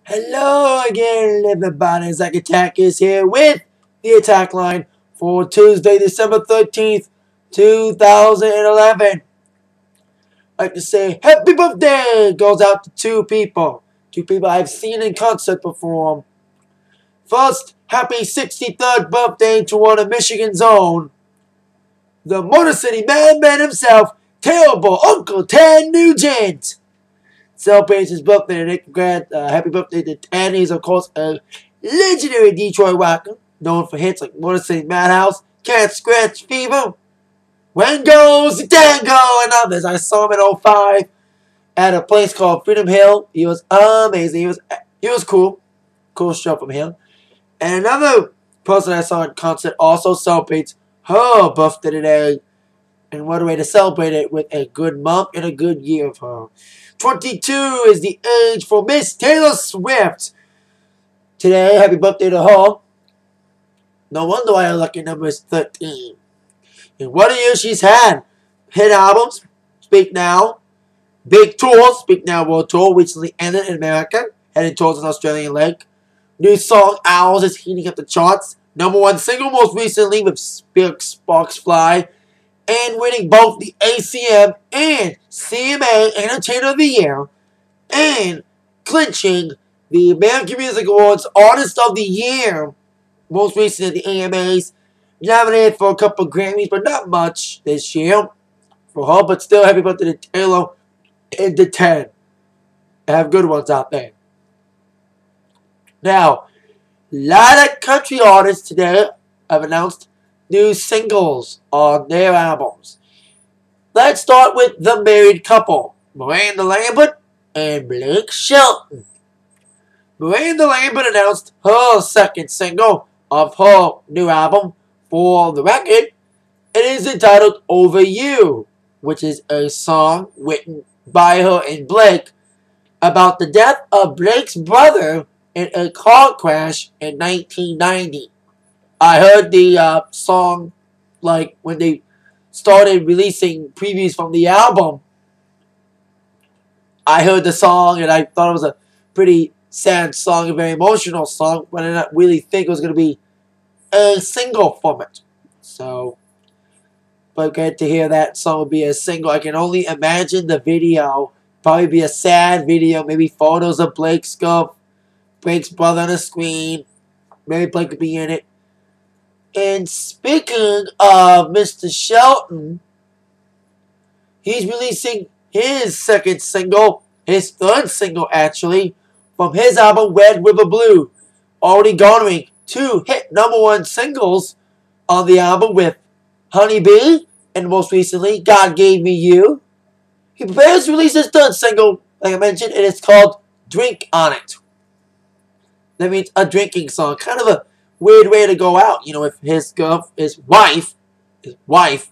Hello again, everybody. Zach Attack is here with the Atakline for Tuesday, December 13th, 2011. I'd like to say happy birthday goes out to two people I've seen in concert perform. First, happy 63rd birthday to one of Michigan's own, the Motor City Madman himself, terrible Uncle Ted Nugent. Celebrates his birthday today. Congrats, happy birthday to Ted. He's, of course, a legendary Detroit rocker, known for hits like Motor City Madhouse, Can't Scratch Fever, When Goes the Tango, and others. I saw him in 05 at a place called Freedom Hill. He was amazing. He was cool. Cool show from him. And another person I saw in concert also celebrates her birthday today. And what a way to celebrate it with a good month and a good year of her. 22 is the age for Miss Taylor Swift. Today, happy birthday to her. No wonder why her lucky number is 13. And what a year she's had. Hit albums, Speak Now. Big tours, Speak Now World Tour, recently ended in America. Headed towards an Australian leg. New song, Owls, is heating up the charts. #1 single most recently with Sparks Fly. And winning both the ACM and CMA Entertainer of the Year, and clinching the American Music Awards Artist of the Year, most recently at the AMAs, nominated for a couple of Grammys, but not much this year for her, but still happy birthday to Taylor and to Ted. Have good ones out there. Now, a lot of country artists today have announced new singles on their albums. Let's start with the married couple, Miranda Lambert and Blake Shelton. Miranda Lambert announced her second single of her new album for the record. It is entitled Over You, which is a song written by her and Blake about the death of Blake's brother in a car crash in 1990. I heard the song, like, when they started releasing previews from the album. I heard the song, and I thought it was a pretty sad song, a very emotional song, but I didn't really think it was going to be a single from it. So, but good to hear that song would be a single. I can only imagine the video. Probably be a sad video, maybe photos of Blake's brother on the screen. Maybe Blake could be in it. And speaking of Mr. Shelton, he's releasing his second single, his third single actually, from his album Red River Blue, already garnering 2 hit #1 singles on the album with Honey Bee and most recently God Gave Me You. He prepares to release his third single, like I mentioned, and it's called Drink on It. That means a drinking song, kind of a weird way to go out, you know, if his wife, releasing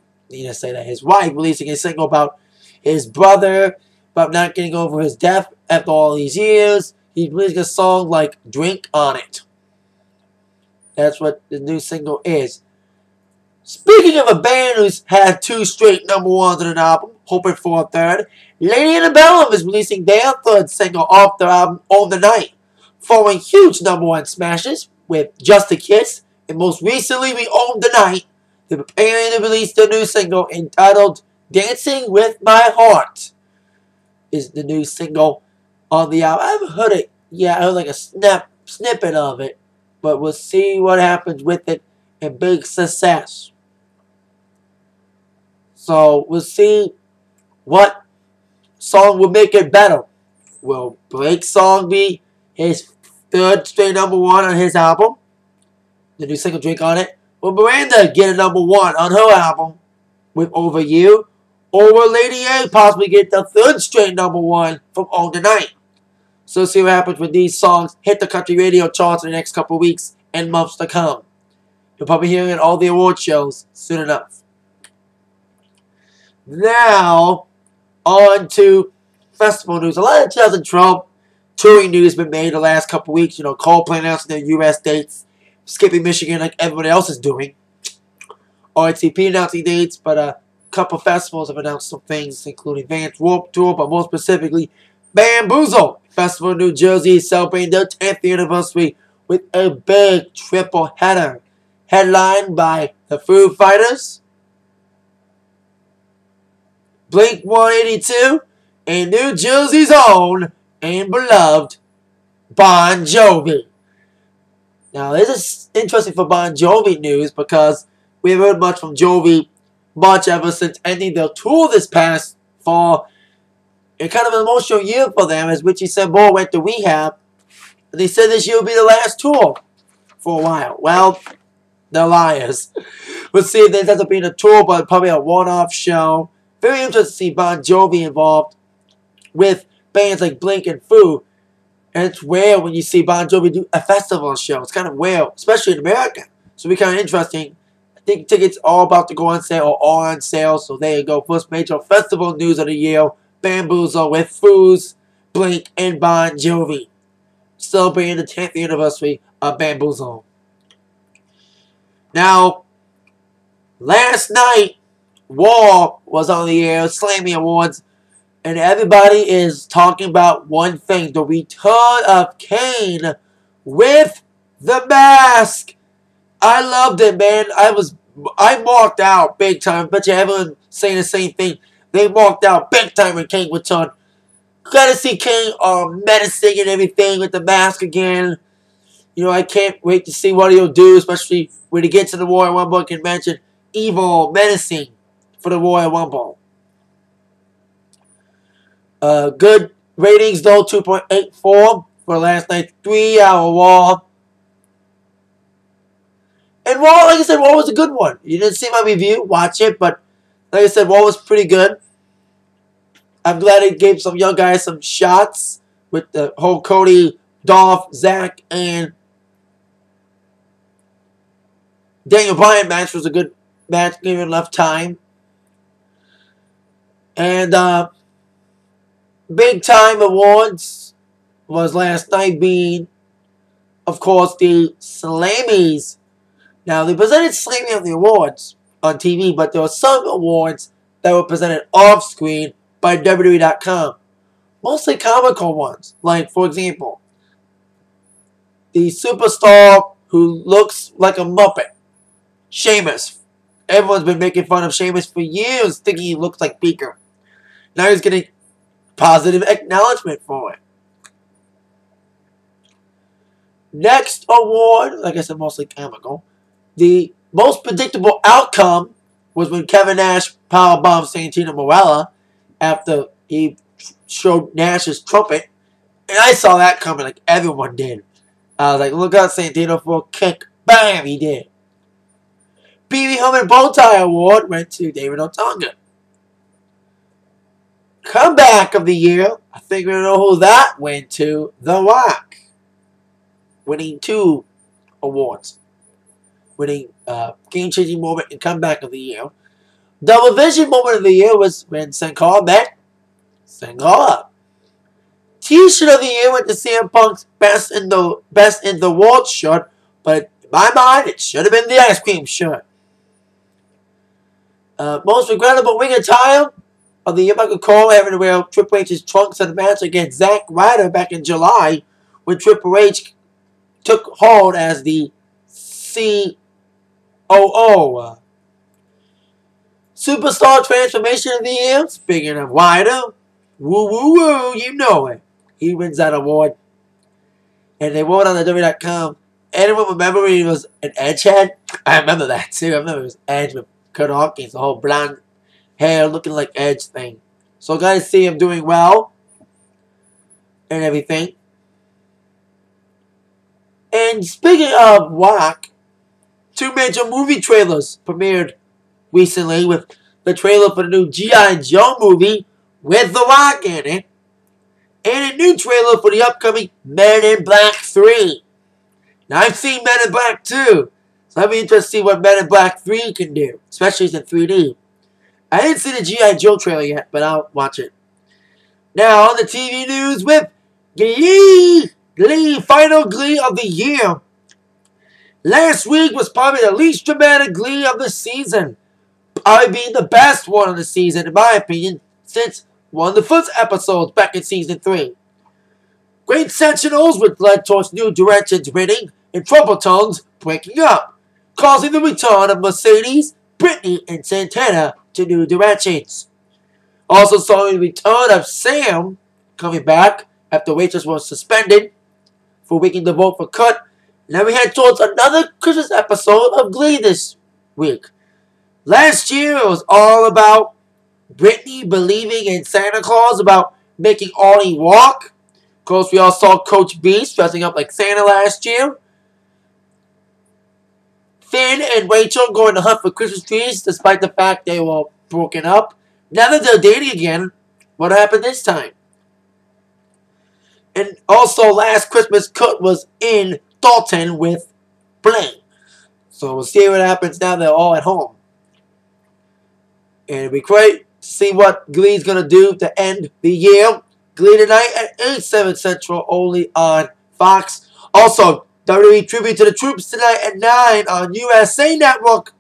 a single about his brother, about not getting over his death after all these years. He's releasing a song like Drink on It. That's what the new single is. Speaking of a band who's had 2 straight #1s on an album, hoping for a third, Lady Antebellum is releasing their third single off their album On the Night, following huge #1 smashes with Just a Kiss, and most recently We Own the Night. They're preparing to release their new single entitled Dancing with My Heart. Is the new single on the album. I haven't heard it yet. I heard like a snippet of it, but we'll see what happens with it and big success. So we'll see what song will make it better. Will Blake's song be his third straight #1 on his album, the new single Drink on It? Will Miranda get a #1 on her album with Over You? Or will Lady A possibly get the third straight #1 from On the Night? So see what happens when these songs hit the country radio charts in the next couple of weeks and months to come. You'll probably hear it at all the award shows soon enough. Now, on to festival news. A lot of 2012 touring news has been made the last couple of weeks. You know, Coldplay announcing their U.S. dates, skipping Michigan like everybody else is doing. RTP announcing dates, but a couple festivals have announced some things, including Vans Warped Tour, but more specifically, Bamboozle Festival in New Jersey is celebrating their 10th anniversary with a big triple header, headlined by the Foo Fighters, Blink-182, and New Jersey's own and beloved Bon Jovi. Now, this is interesting for Bon Jovi news because we haven't heard much from Jovi much ever since ending their tour this past fall. And kind of an emotional year for them as Richie Sambora went to rehab. And they said this year will be the last tour for a while. Well, they're liars. We'll see if this ends up being a tour, but probably a one-off show. Very interesting to see Bon Jovi involved with bands like Blink and Foo. And it's rare when you see Bon Jovi do a festival show. It's kind of rare, especially in America. So it'll be kind of interesting. I think tickets are about to go on sale or are on sale. So there you go. First major festival news of the year. Bamboozle with Foos, Blink, and Bon Jovi. Celebrating the 10th anniversary of Bamboozle. Now, last night, War was on the air, Slammy Awards, and everybody is talking about one thing, the return of Kane with the mask. I loved it, man. I marked out big time. Bet you everyone saying the same thing. They marked out big time when Kane returned. Glad to see Kane menacing and everything with the mask again. You know, I can't wait to see what he'll do, especially when he gets to the Royal Rumble convention. Evil, menacing for the Royal Rumble. Good ratings though, 2.84 for last night's 3-hour Raw. And Raw, like I said, Raw was a good one. You didn't see my review, watch it, but like I said, Raw was pretty good. I'm glad it gave some young guys some shots with the whole Cody, Dolph, Zach, and Daniel Bryan match was a good match, given enough time. And big time awards was last night being, of course, the Slammies. Now, they presented Slammy on the awards on TV, but there were some awards that were presented off-screen by WWE.com. Mostly comical ones. Like, for example, the superstar who looks like a Muppet, Sheamus. Everyone's been making fun of Sheamus for years, thinking he looks like Beaker. Now he's getting positive acknowledgement for it. Next award, like I said, mostly comical. The most predictable outcome was when Kevin Nash powerbombed Santino Marella after he showed Nash's trumpet. And I saw that coming like everyone did. I was like, look out Santino for a kick. Bam, he did. PB Herman Bowtie Award went to David Otunga. Comeback of the year, I think we know who that went to. The Rock. Winning 2 awards. Winning game-changing moment and comeback of the year. Double Vision moment of the year was when Sin Cara met Sin Cara. T-shirt of the year went to CM Punk's best in the world shirt, but in my mind, it should have been the ice cream shirt. Most regrettable ring attire of the year, Michael Cole having to wear Triple H's trunks in the match against Zack Ryder back in July, when Triple H took hold as the COO. Superstar transformation of the year, speaking of Ryder, woo woo woo, you know it. He wins that award. And they wrote on the W.com. Anyone remember when he was an Edgehead? I remember that too. I remember it was Edge with Kurt Hawkins, the whole blonde hair looking like Edge thing. So glad to see him doing well and everything. And speaking of Rock, 2 major movie trailers premiered recently, with the trailer for the new G.I. Joe movie with The Rock in it, and a new trailer for the upcoming Men in Black 3. Now, I've seen Men in Black 2, so I'd be interested to see what Men in Black 3 can do, especially in 3D. I didn't see the G.I. Joe trailer yet, but I'll watch it. Now, on the TV news with Glee, final Glee of the year. Last week was probably the least dramatic Glee of the season. Probably being the best one of the season, in my opinion, since one of the first episodes back in season 3. Great Sentinels, which led towards New Directions winning, and Trouble Tones breaking up, causing the return of Mercedes, Britney, and Santana to New Directions. Also saw the return of Sam coming back after Waitress was suspended for making the vote for Cut. And then we head towards another Christmas episode of Glee this week. Last year it was all about Britney believing in Santa Claus, about making Arnie walk. Of course, we all saw Coach Beast dressing up like Santa last year. Finn and Rachel going to hunt for Christmas trees despite the fact they were broken up. Now that they're dating again, what happened this time? And also, last Christmas, Kurt was in Dalton with Blaine. So we'll see what happens now they're all at home. And it'll be great to see what Glee's going to do to end the year. Glee tonight at 8/7 Central, only on Fox. Also, WWE Tribute to the Troops tonight at 9 on USA Network.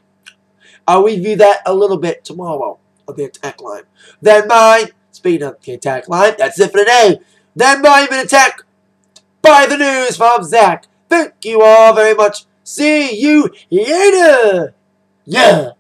I'll review that a little bit tomorrow on the Atakline. Then mine, speaking of the Atakline, that's it for today. Then mine been attacked by the news from Zach. Thank you all very much. See you later. Yeah.